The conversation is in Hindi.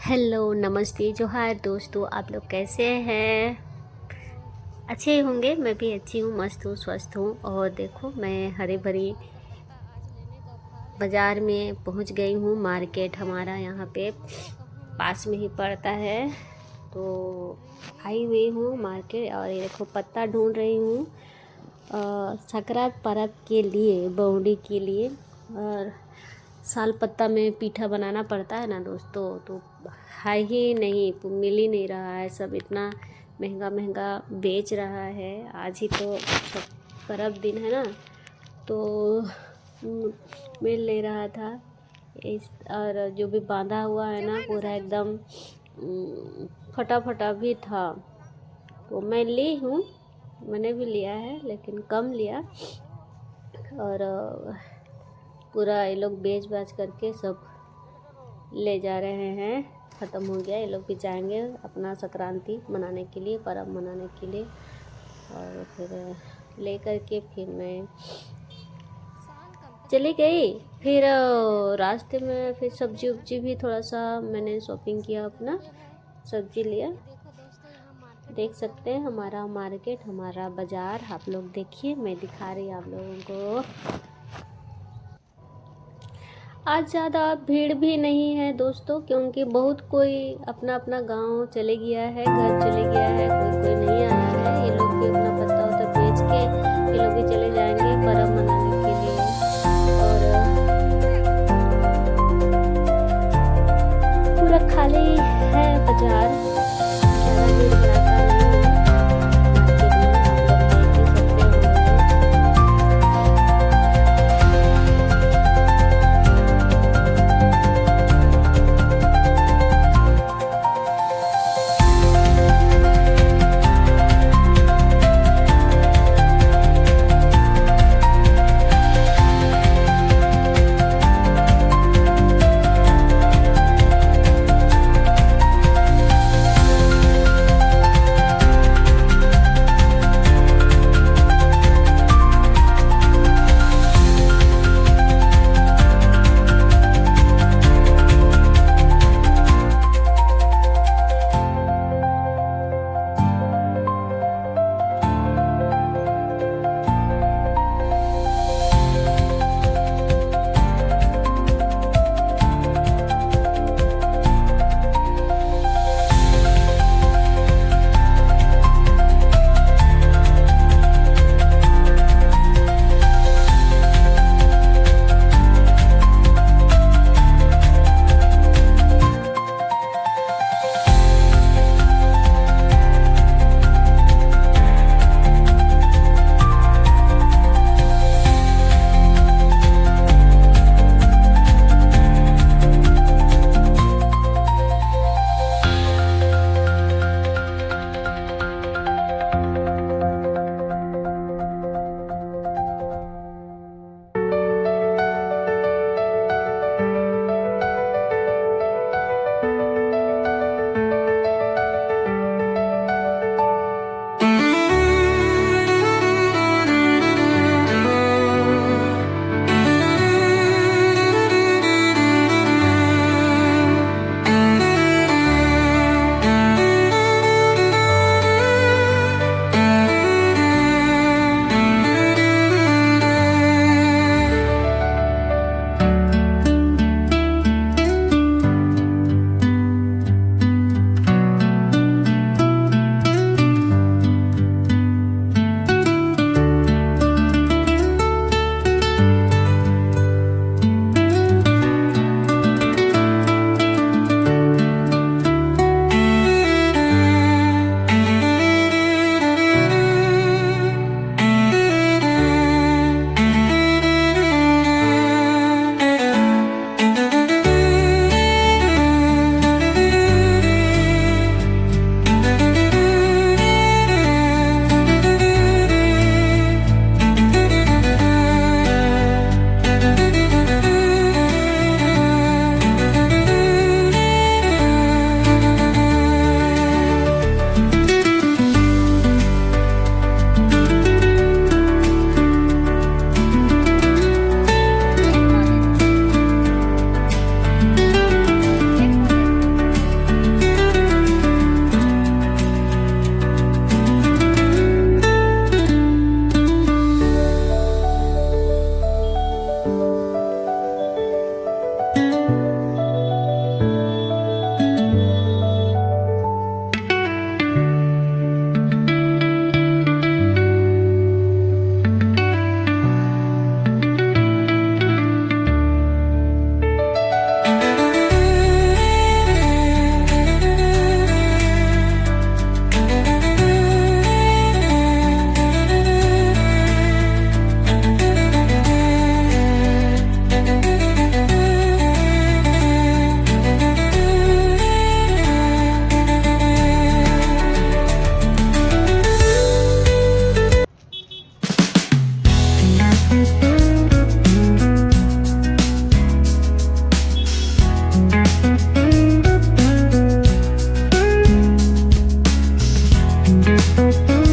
हेलो, नमस्ते, जोहार दोस्तों। आप लोग कैसे हैं? अच्छे होंगे। मैं भी अच्छी हूँ, मस्त हूँ, स्वस्थ हूँ। और देखो, मैं हरी भरी बाज़ार में पहुँच गई हूँ। मार्केट हमारा यहाँ पे पास में ही पड़ता है, तो आई हुई हूँ मार्केट। और ये देखो, पत्ता ढूंढ रही हूँ संक्रांत पर्व के लिए, बहुड़ी के लिए। और साल पत्ता में पीठा बनाना पड़ता है ना दोस्तों, तो है ही नहीं, मिल ही नहीं रहा है। सब इतना महंगा महंगा बेच रहा है। आज ही तो सब पर्व दिन है ना, तो मिल नहीं रहा था इस। और जो भी बांधा हुआ है ना, पूरा एकदम फटा फटा भी था। तो मैं ली हूँ, मैंने भी लिया है, लेकिन कम लिया। और पूरा ये लोग बेच बाच करके सब ले जा रहे हैं। ख़त्म हो गया। ये लोग भी जाएंगे अपना संक्रांति मनाने के लिए, पर्व मनाने के लिए। और फिर ले कर के फिर मैं चली गई। फिर रास्ते में फिर सब्जी उब्जी भी थोड़ा सा मैंने शॉपिंग किया, अपना सब्जी लिया। देख सकते हैं हमारा मार्केट, हमारा बाज़ार। आप लोग देखिए, मैं दिखा रही आप लोगों को। आज ज़्यादा भीड़ भी नहीं है दोस्तों, क्योंकि बहुत कोई अपना अपना गांव चले गया है, घर चले गया है। कोई कोई नहीं आया है। ये लोग भी अपना पत्ता वत्ता बेच के ये लोग भी चले जाएंगे पर्व मनाने के लिए। और पूरा खाली है बाजार, ज़्यादा भीड़ भड़ाका